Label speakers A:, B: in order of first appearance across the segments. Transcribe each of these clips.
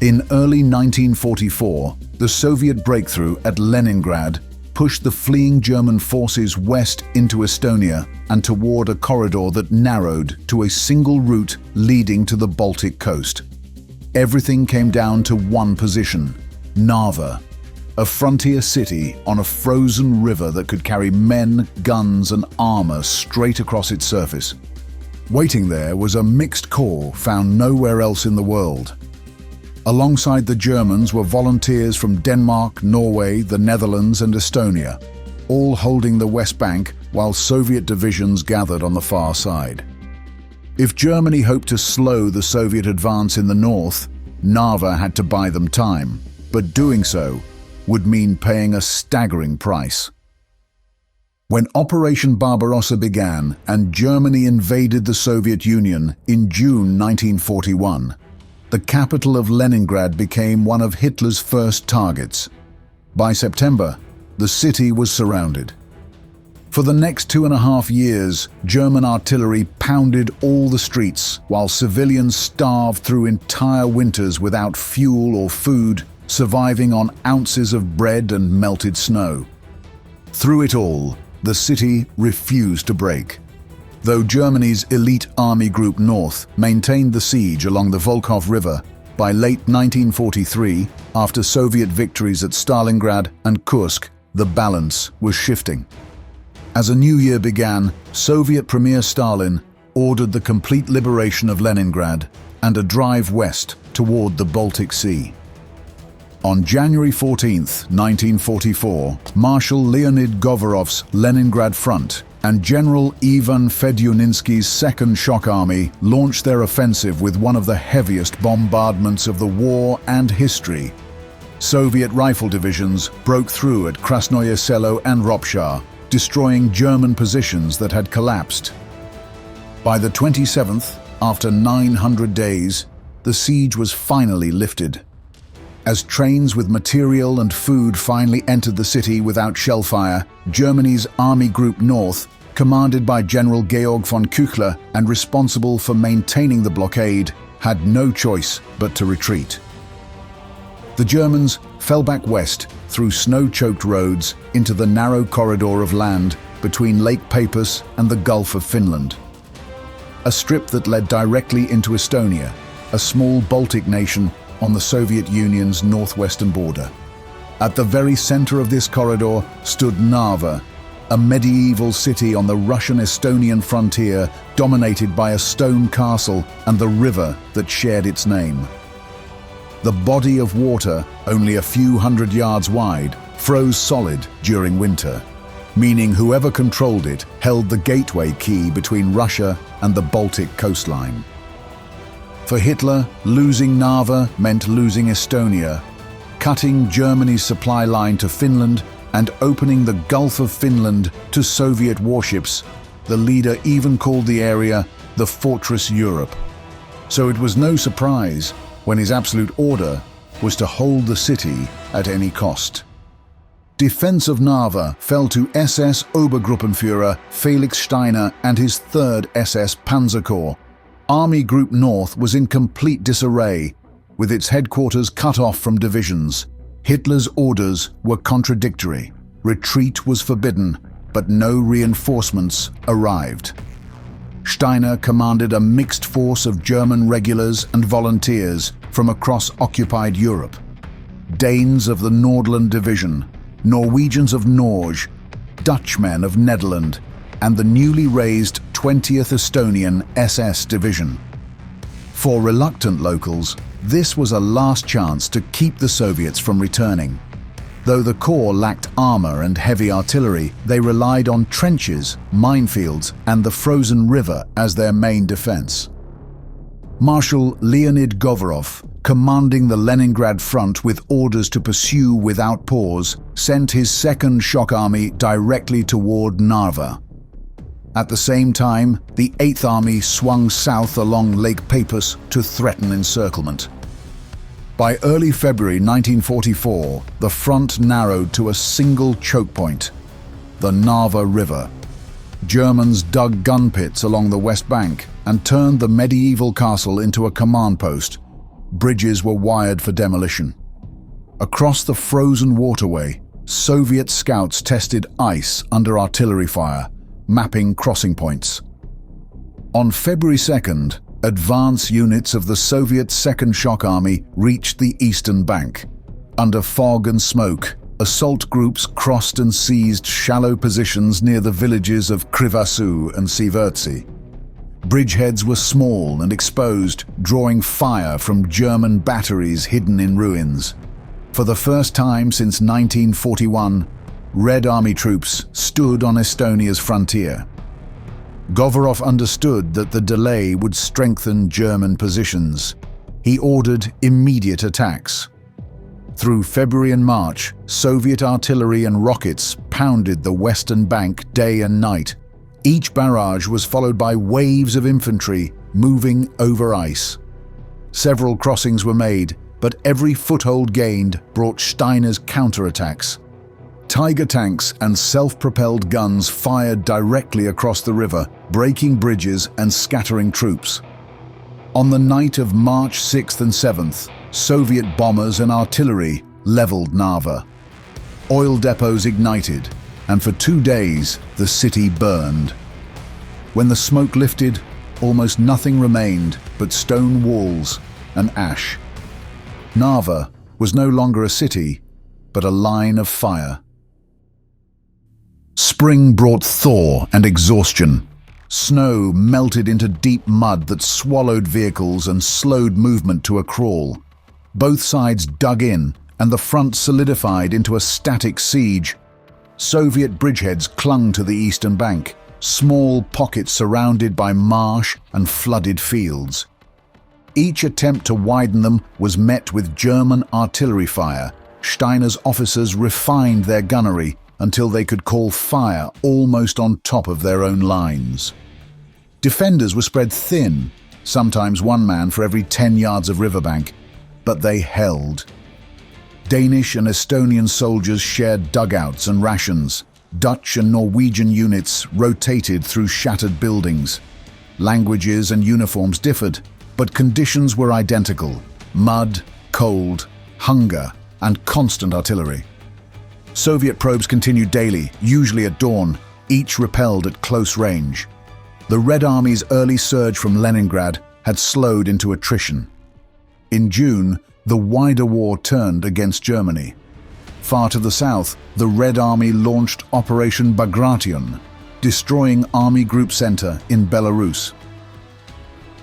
A: In early 1944, the Soviet breakthrough at Leningrad pushed the fleeing German forces west into Estonia and toward a corridor that narrowed to a single route leading to the Baltic coast. Everything came down to one position: Narva, a frontier city on a frozen river that could carry men, guns, and armor straight across its surface. Waiting there was a mixed corps found nowhere else in the world. Alongside the Germans were volunteers from Denmark, Norway, the Netherlands, and Estonia, all holding the West Bank while Soviet divisions gathered on the far side. If Germany hoped to slow the Soviet advance in the north, Narva had to buy them time, but doing so would mean paying a staggering price. When Operation Barbarossa began and Germany invaded the Soviet Union in June 1941, the capital of Leningrad became one of Hitler's first targets. By September, the city was surrounded. For the next 2.5 years, German artillery pounded all the streets while civilians starved through entire winters without fuel or food, surviving on ounces of bread and melted snow. Through it all, the city refused to break. Though Germany's elite Army Group North maintained the siege along the Volkhov River, by late 1943, after Soviet victories at Stalingrad and Kursk, the balance was shifting. As a new year began, Soviet Premier Stalin ordered the complete liberation of Leningrad and a drive west toward the Baltic Sea. On January 14, 1944, Marshal Leonid Govorov's Leningrad Front and General Ivan Fedyuninsky's Second Shock Army launched their offensive with one of the heaviest bombardments of the war and history. Soviet rifle divisions broke through at Krasnoye Selo and Ropshar, destroying German positions that had collapsed. By the 27th, after 900 days, the siege was finally lifted. As trains with material and food finally entered the city without shellfire, Germany's Army Group North, commanded by General Georg von Küchler and responsible for maintaining the blockade, had no choice but to retreat. The Germans fell back west through snow-choked roads into the narrow corridor of land between Lake Peipus and the Gulf of Finland, a strip that led directly into Estonia, a small Baltic nation on the Soviet Union's northwestern border. At the very center of this corridor stood Narva, a medieval city on the Russian-Estonian frontier dominated by a stone castle and the river that shared its name. The body of water, only a few hundred yards wide, froze solid during winter, meaning whoever controlled it held the gateway key between Russia and the Baltic coastline. For Hitler, losing Narva meant losing Estonia, cutting Germany's supply line to Finland and opening the Gulf of Finland to Soviet warships. The leader even called the area the Fortress Europe. So it was no surprise when his absolute order was to hold the city at any cost. Defense of Narva fell to SS Obergruppenführer Felix Steiner and his 3rd SS Panzer Corps. Army Group North was in complete disarray, with its headquarters cut off from divisions. Hitler's orders were contradictory. Retreat was forbidden, but no reinforcements arrived. Steiner commanded a mixed force of German regulars and volunteers from across occupied Europe. Danes of the Nordland Division, Norwegians of Norge, Dutchmen of Netherlands, and the newly raised 20th Estonian SS Division. For reluctant locals, this was a last chance to keep the Soviets from returning. Though the Corps lacked armor and heavy artillery, they relied on trenches, minefields, and the frozen river as their main defense. Marshal Leonid Govorov, commanding the Leningrad front with orders to pursue without pause, sent his Second Shock Army directly toward Narva. At the same time, the 8th Army swung south along Lake Peipus to threaten encirclement. By early February 1944, the front narrowed to a single choke point, the Narva River. Germans dug gun pits along the west bank and turned the medieval castle into a command post, Bridges were wired for demolition. Across the frozen waterway, Soviet scouts tested ice under artillery fire, mapping crossing points. On February 2nd, advance units of the Soviet Second Shock Army reached the eastern bank. Under fog and smoke, assault groups crossed and seized shallow positions near the villages of Krivasu and Sivertsi. Bridgeheads were small and exposed, drawing fire from German batteries hidden in ruins. For the first time since 1941, Red Army troops stood on Estonia's frontier. Govorov understood that the delay would strengthen German positions. He ordered immediate attacks. Through February and March, Soviet artillery and rockets pounded the western bank day and night. Each barrage was followed by waves of infantry moving over ice. Several crossings were made, but every foothold gained brought Steiner's counterattacks. Tiger tanks and self-propelled guns fired directly across the river, breaking bridges and scattering troops. On the night of March 6th and 7th, Soviet bombers and artillery leveled Narva. Oil depots ignited, and for 2 days the city burned. When the smoke lifted, almost nothing remained but stone walls and ash. Narva was no longer a city, but a line of fire. Spring brought thaw and exhaustion. Snow melted into deep mud that swallowed vehicles and slowed movement to a crawl. Both sides dug in, and the front solidified into a static siege. Soviet bridgeheads clung to the eastern bank, small pockets surrounded by marsh and flooded fields. Each attempt to widen them was met with German artillery fire. Steiner's officers refined their gunnery until they could call fire almost on top of their own lines. Defenders were spread thin, sometimes one man for every 10 yards of riverbank, but they held. Danish and Estonian soldiers shared dugouts and rations. Dutch and Norwegian units rotated through shattered buildings. Languages and uniforms differed, but conditions were identical: mud, cold, hunger, and constant artillery. Soviet probes continued daily, usually at dawn, each repelled at close range. The Red Army's early surge from Leningrad had slowed into attrition. In June, the wider war turned against Germany. Far to the south, the Red Army launched Operation Bagration, destroying Army Group Center in Belarus.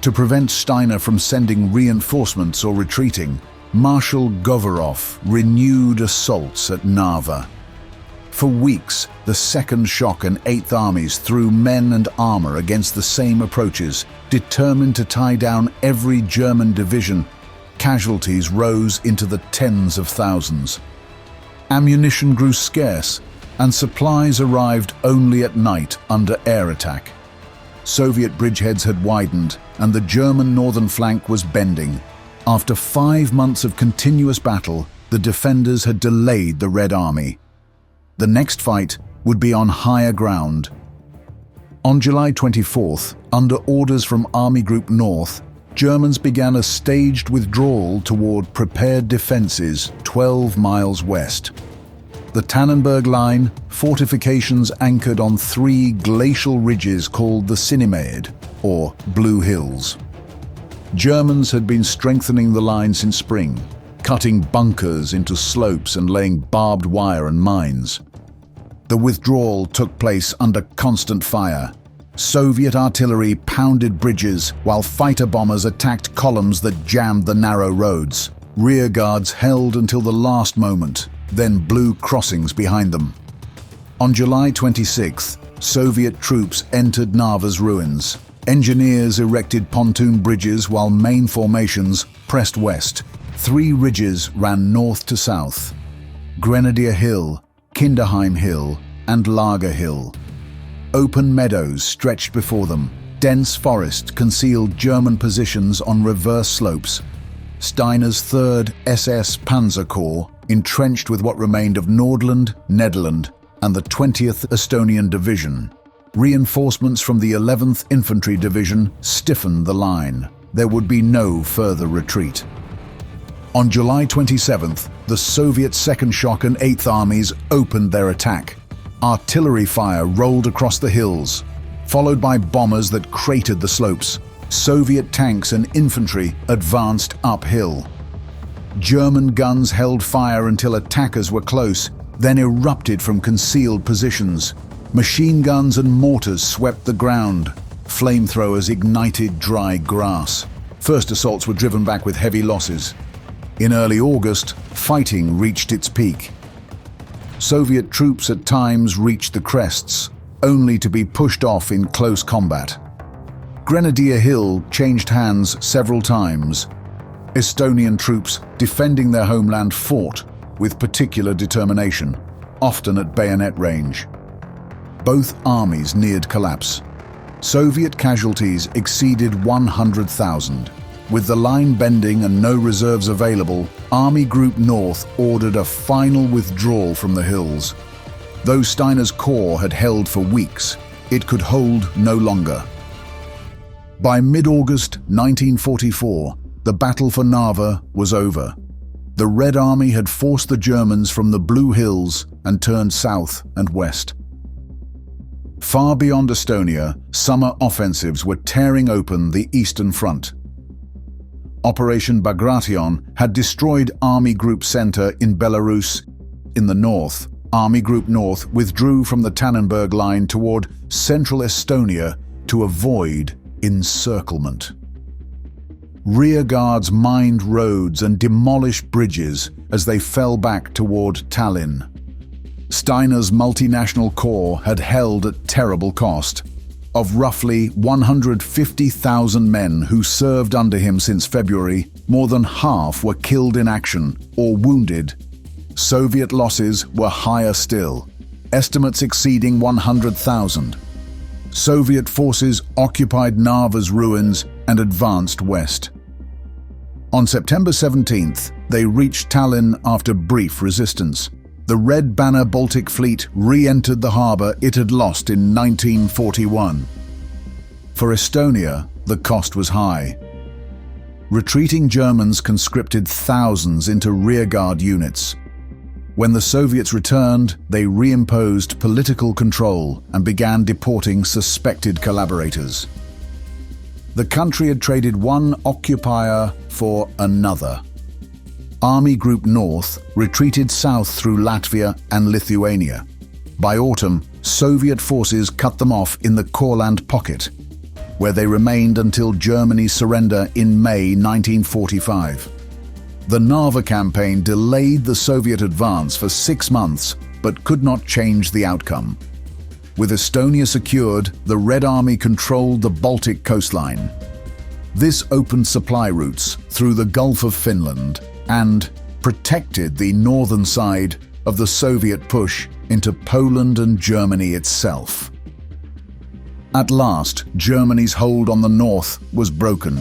A: To prevent Steiner from sending reinforcements or retreating, Marshal Govorov renewed assaults at Narva. For weeks, the Second Shock and Eighth Armies threw men and armor against the same approaches, determined to tie down every German division. Casualties rose into the tens of thousands. Ammunition grew scarce, and supplies arrived only at night under air attack. Soviet bridgeheads had widened, and the German northern flank was bending. After 5 months of continuous battle, the defenders had delayed the Red Army. The next fight would be on higher ground. On July 24th, under orders from Army Group North, Germans began a staged withdrawal toward prepared defenses 12 miles west. The Tannenberg Line, fortifications anchored on 3 glacial ridges called the Sinimäed, or Blue Hills. Germans had been strengthening the line since spring, cutting bunkers into slopes and laying barbed wire and mines. The withdrawal took place under constant fire. Soviet artillery pounded bridges while fighter bombers attacked columns that jammed the narrow roads. Rear guards held until the last moment, then blew crossings behind them. On July 26th, Soviet troops entered Narva's ruins. Engineers erected pontoon bridges while main formations pressed west. 3 ridges ran north to south: Grenadier Hill, Kinderheim Hill, and Lager Hill. Open meadows stretched before them. Dense forest concealed German positions on reverse slopes. Steiner's 3rd SS Panzer Corps, entrenched with what remained of Nordland, Nederland, and the 20th Estonian Division. Reinforcements from the 11th Infantry Division stiffened the line. There would be no further retreat. On July 27th, the Soviet 2nd Shock and 8th Armies opened their attack. Artillery fire rolled across the hills, followed by bombers that cratered the slopes. Soviet tanks and infantry advanced uphill. German guns held fire until attackers were close, then erupted from concealed positions. Machine guns and mortars swept the ground. Flamethrowers ignited dry grass. First assaults were driven back with heavy losses. In early August, fighting reached its peak. Soviet troops at times reached the crests, only to be pushed off in close combat. Grenadier Hill changed hands several times. Estonian troops defending their homeland fought with particular determination, often at bayonet range. Both armies neared collapse. Soviet casualties exceeded 100,000. With the line bending and no reserves available, Army Group North ordered a final withdrawal from the hills. Though Steiner's corps had held for weeks, it could hold no longer. By mid-August 1944, the battle for Narva was over. The Red Army had forced the Germans from the Blue Hills and turned south and west. Far beyond Estonia, summer offensives were tearing open the Eastern Front. Operation Bagration had destroyed Army Group Center in Belarus. In the north, Army Group North withdrew from the Tannenberg Line toward central Estonia to avoid encirclement. Rear guards mined roads and demolished bridges as they fell back toward Tallinn. Steiner's multinational corps had held at terrible cost. Of roughly 150,000 men who served under him since February, more than half were killed in action or wounded. Soviet losses were higher still, estimates exceeding 100,000. Soviet forces occupied Narva's ruins and advanced west. On September 17th, they reached Tallinn after brief resistance. The Red Banner Baltic fleet re-entered the harbour it had lost in 1941. For Estonia, the cost was high. Retreating Germans conscripted thousands into rearguard units. When the Soviets returned, they reimposed political control and began deporting suspected collaborators. The country had traded one occupier for another. Army Group North retreated south through Latvia and Lithuania. By autumn, Soviet forces cut them off in the Courland Pocket, where they remained until Germany's surrender in May 1945. The Narva campaign delayed the Soviet advance for 6 months, but could not change the outcome. With Estonia secured, the Red Army controlled the Baltic coastline. This opened supply routes through the Gulf of Finland and protected the northern side of the Soviet push into Poland and Germany itself. At last, Germany's hold on the north was broken.